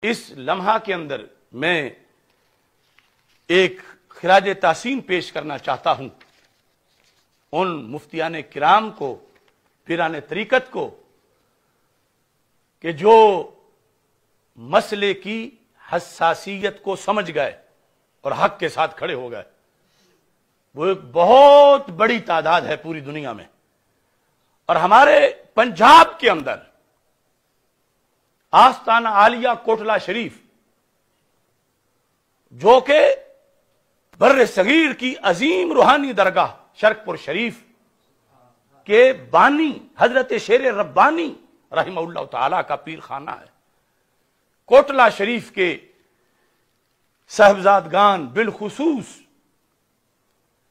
اس لمحہ کے اندر میں ایک خراج تحسین پیش کرنا چاہتا ہوں ان مفتیان کرام کو، پیران طریقت کو، کہ جو مسئلے کی حساسیت کو سمجھ گئے اور حق کے ساتھ کھڑے ہو گئے۔ وہ ایک بہت بڑی تعداد ہے پوری دنیا میں، اور ہمارے پنجاب کے اندر آستانہ عالیہ کوٹلہ شریف، جو کہ بر صغیر کی عظیم روحانی درگاہ شرقپور شریف کے بانی حضرت شیر ربانی رحمہ اللہ تعالی کا پیر خانہ ہے، کوٹلہ شریف کے صاحبزادگان بالخصوص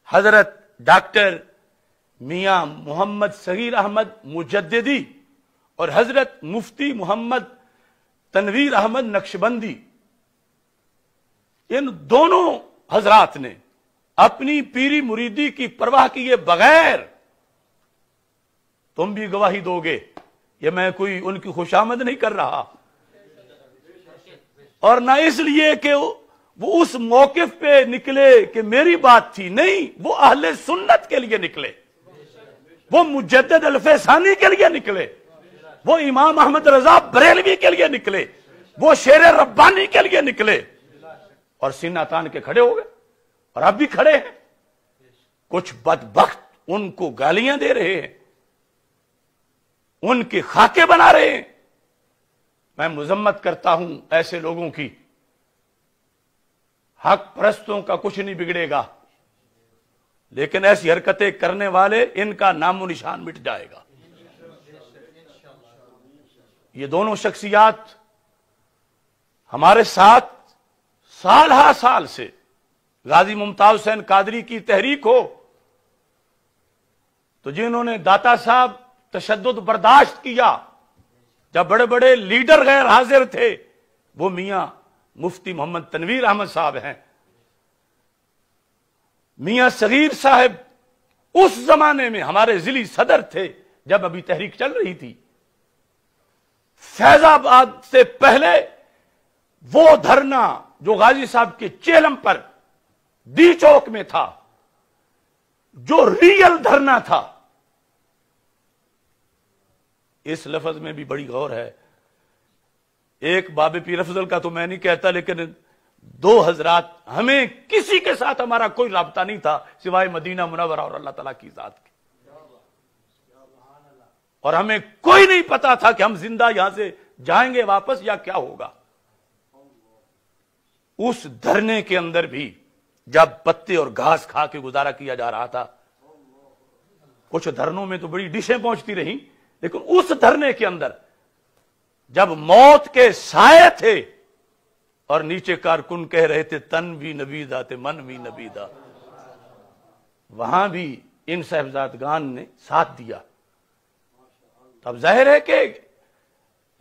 حضرت ڈاکٹر میاں محمد صغیر احمد مجددی اور حضرت مفتی محمد تنویر احمد نقشبندی، ان دونوں حضرات نے اپنی پیری مریدی کی پرواہ کیے بغیر، تم بھی گواہی دو گے، یہ میں کوئی ان کی خوشامد نہیں کر رہا، اور نہ اس لیے کہ وہ اس موقف پہ نکلے کہ میری بات تھی، نہیں، وہ اہل سنت کے لیے نکلے، وہ مجدد الفیضانی کے لیے نکلے، وہ امام احمد رضا بریلوی کے لیے نکلے، وہ شیر ربانی کے لیے نکلے، اور سینہ تان کے کھڑے ہو گئے، اور اب بھی کھڑے ہیں۔ کچھ بدبخت ان کو گالیاں دے رہے ہیں، ان کے خاکے بنا رہے ہیں۔ میں مذمت کرتا ہوں ایسے لوگوں کی، حق پرستوں کا کچھ نہیں بگڑے گا، لیکن ایسی حرکتیں کرنے والے، ان کا نام و نشان مٹ جائے گا۔ یہ دونوں شخصیات ہمارے ساتھ سال ہا سال سے، غازی ممتاز حسین قادری کی تحریک ہو تو جنہوں نے داتا صاحب تشدد برداشت کیا، جب بڑے بڑے لیڈر غیر حاضر تھے، وہ میاں مفتی محمد تنویر احمد صاحب ہیں، میاں صغیر صاحب اس زمانے میں ہمارے ضلعی صدر تھے جب ابھی تحریک چل رہی تھی۔ فیض آباد سے پہلے وہ دھرنا جو غازی صاحب کے چہلم پر ڈی چوک میں تھا، جو ریئل دھرنا تھا، اس لفظ میں بھی بڑی غور ہے۔ ایک باب پیر افضل کا تو میں نہیں کہتا، لیکن دو حضرات، ہمیں کسی کے ساتھ ہمارا کوئی رابطہ نہیں تھا سوائے مدینہ منورہ اور اللہ تعالیٰ کی ذات کے، اور ہمیں کوئی نہیں پتا تھا کہ ہم زندہ یہاں سے جائیں گے واپس یا کیا ہوگا۔ اس دھرنے کے اندر بھی جب پتے اور گھاس کھا کے گزارا کیا جا رہا تھا، کچھ دھرنوں میں تو بڑی ڈشیں پہنچتی رہیں، لیکن اس دھرنے کے اندر جب موت کے سائے تھے اور نیچے کارکن کہہ رہے تھے تن بھی نبیدہ تے من بھی نبیدہ، وہاں بھی ان صاحبزادگان نے ساتھ دیا۔ اب ظاہر ہے کہ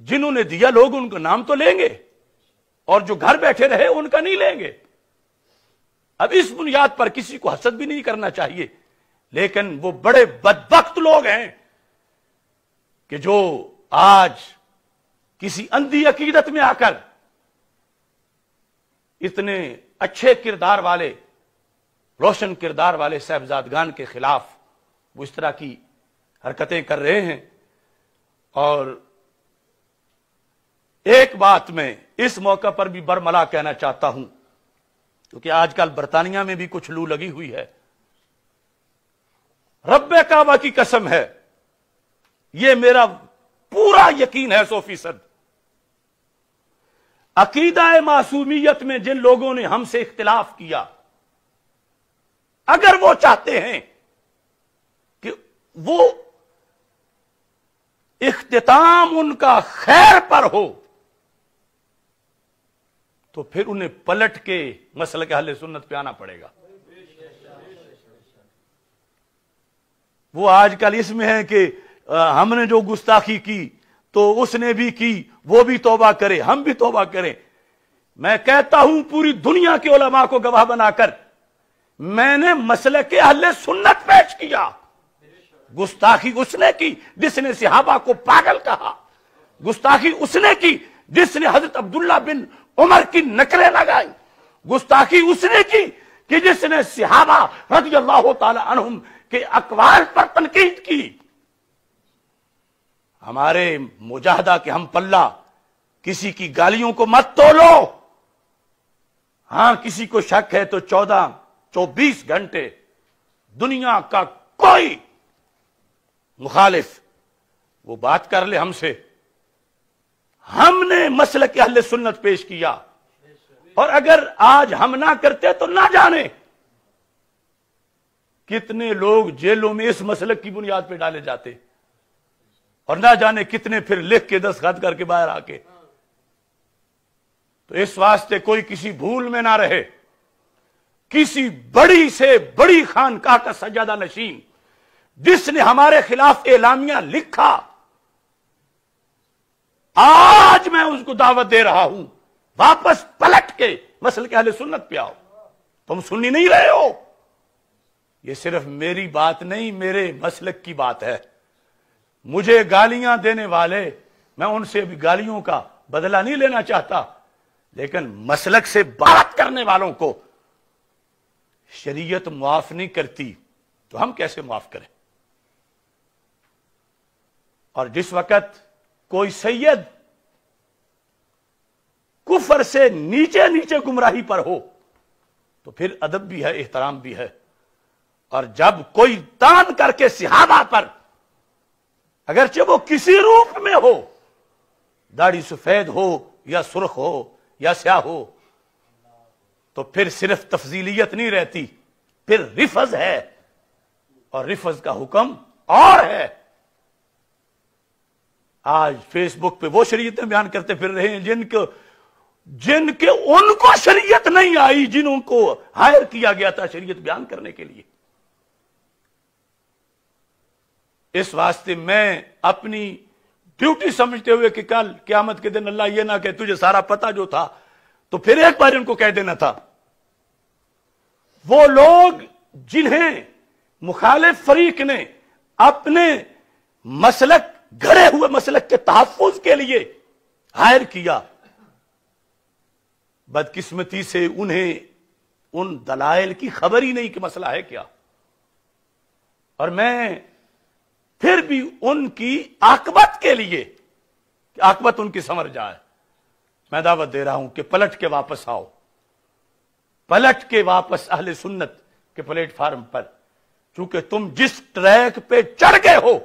جنہوں نے دیا لوگ ان کا نام تو لیں گے، اور جو گھر بیٹھے رہے ان کا نہیں لیں گے۔ اب اس بنیاد پر کسی کو حسد بھی نہیں کرنا چاہیے، لیکن وہ بڑے بدبخت لوگ ہیں کہ جو آج کسی اندھی عقیدت میں آ کر اتنے اچھے کردار والے، روشن کردار والے صاحبزادگان کے خلاف وہ اس طرح کی حرکتیں کر رہے ہیں۔ اور ایک بات میں اس موقع پر بھی برملا کہنا چاہتا ہوں، کیونکہ آج کل برطانیہ میں بھی کچھ لو لگی ہوئی ہے، رب کعبہ کی قسم ہے، یہ میرا پورا یقین ہے 100%، عقیدہ معصومیت میں جن لوگوں نے ہم سے اختلاف کیا، اگر وہ چاہتے ہیں کہ وہ اختتام ان کا خیر پر ہو، تو پھر انہیں پلٹ کے مسلک اہل سنت پہ آنا پڑے گا۔ وہ آج کل اس میں ہے کہ ہم نے جو گستاخی کی تو اس نے بھی کی، وہ بھی توبہ کرے، ہم بھی توبہ کریں۔ میں کہتا ہوں پوری دنیا کے علماء کو گواہ بنا کر، میں نے مسلک اہل سنت پیش کیا۔ گستاخی اس نے کی جس نے صحابہ کو پاگل کہا، گستاخی اس نے کی جس نے حضرت عبداللہ بن عمر کی نکلیں لگائی، گستاخی اس نے کی کہ جس نے صحابہ رضی اللہ تعالی عنہم کے اقوال پر تنقید کی۔ ہمارے مجاہدہ کے ہم پلہ کسی کی گالیوں کو مت تولو۔ ہاں کسی کو شک ہے تو 24 گھنٹے دنیا کا کوئی مخالف وہ بات کر لے ہم سے۔ ہم نے مسلک اہل سنت پیش کیا، اور اگر آج ہم نہ کرتے تو نہ جانے کتنے لوگ جیلوں میں اس مسلک کی بنیاد پہ ڈالے جاتے، اور نہ جانے کتنے پھر لکھ کے دستخط کر کے باہر آ کے۔ تو اس واسطے کوئی کسی بھول میں نہ رہے۔ کسی بڑی سے بڑی خانقاہ کا سجادہ نشین جس نے ہمارے خلاف اعلامیہ لکھا، آج میں اس کو دعوت دے رہا ہوں، واپس پلٹ کے مسلک اہل سنت پہ آؤ۔ تم سنی نہیں رہے ہو، یہ صرف میری بات نہیں، میرے مسلک کی بات ہے۔ مجھے گالیاں دینے والے، میں ان سے بھی گالیوں کا بدلہ نہیں لینا چاہتا، لیکن مسلک سے بات کرنے والوں کو شریعت معاف نہیں کرتی تو ہم کیسے معاف کریں؟ اور جس وقت کوئی سید کفر سے نیچے نیچے گمراہی پر ہو تو پھر ادب بھی ہے، احترام بھی ہے۔ اور جب کوئی تان کر کے صحابہ پر، اگرچہ وہ کسی روپ میں ہو، داڑھی سفید ہو یا سرخ ہو یا سیاہ ہو، تو پھر صرف تفضیلیت نہیں رہتی، پھر رفض ہے، اور رفض کا حکم اور ہے۔ آج فیس بک پہ وہ شریعتیں بیان کرتے پھر رہے ہیں جن کے ان کو شریعت نہیں آئی، جنہوں کو ہائر کیا گیا تھا شریعت بیان کرنے کے لیے۔ اس واسطے میں اپنی ڈیوٹی سمجھتے ہوئے کہ کل قیامت کے دن اللہ یہ نہ کہ تجھے سارا پتہ جو تھا تو پھر ایک بار ان کو کہہ دینا تھا۔ وہ لوگ جنہیں مخالف فریق نے اپنے مسلک، گھڑے ہوئے مسلک کے تحفظ کے لیے ہائر کیا، بدقسمتی سے انہیں ان دلائل کی خبر ہی نہیں کہ مسئلہ ہے کیا۔ اور میں پھر بھی ان کی عاقبت کے لیے، کہ عاقبت ان کی سنور جائے، میں دعوت دے رہا ہوں کہ پلٹ کے واپس آؤ، پلٹ کے واپس اہل سنت کے پلیٹ فارم پر، چونکہ تم جس ٹریک پہ چڑھ گئے ہو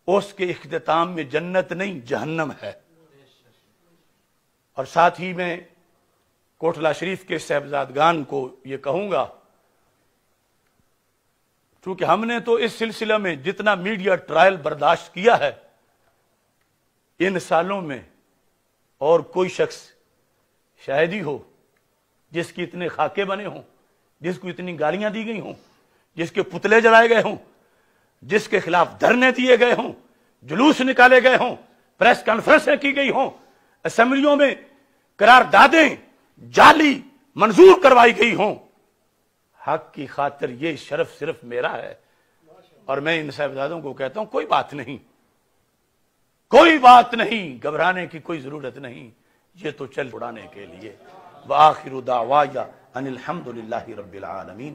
اس کے اختتام میں جنت نہیں جہنم ہے۔ اور ساتھ ہی میں کوٹلہ شریف کے صاحبزادگان کو یہ کہوں گا، چونکہ ہم نے تو اس سلسلہ میں جتنا میڈیا ٹرائل برداشت کیا ہے، ان سالوں میں اور کوئی شخص شاہد ہی ہو جس کی اتنے خاکے بنے ہوں، جس کو اتنی گالیاں دی گئی ہوں، جس کے پتلے جلائے گئے ہوں، جس کے خلاف دھرنے دیے گئے ہوں، جلوس نکالے گئے ہوں، پریس کانفرنسیں کی گئی ہوں، اسمبلیوں میں قراردادیں جعلی منظور کروائی گئی ہوں۔ حق کی خاطر یہ شرف صرف میرا ہے، اور میں ان صاحبزادوں کو کہتا ہوں کوئی بات نہیں، کوئی بات نہیں، گھبرانے کی کوئی ضرورت نہیں، یہ تو چل اڑانے کے لیے۔ وآخر دعوایا ان الحمد للہ رب العالمین۔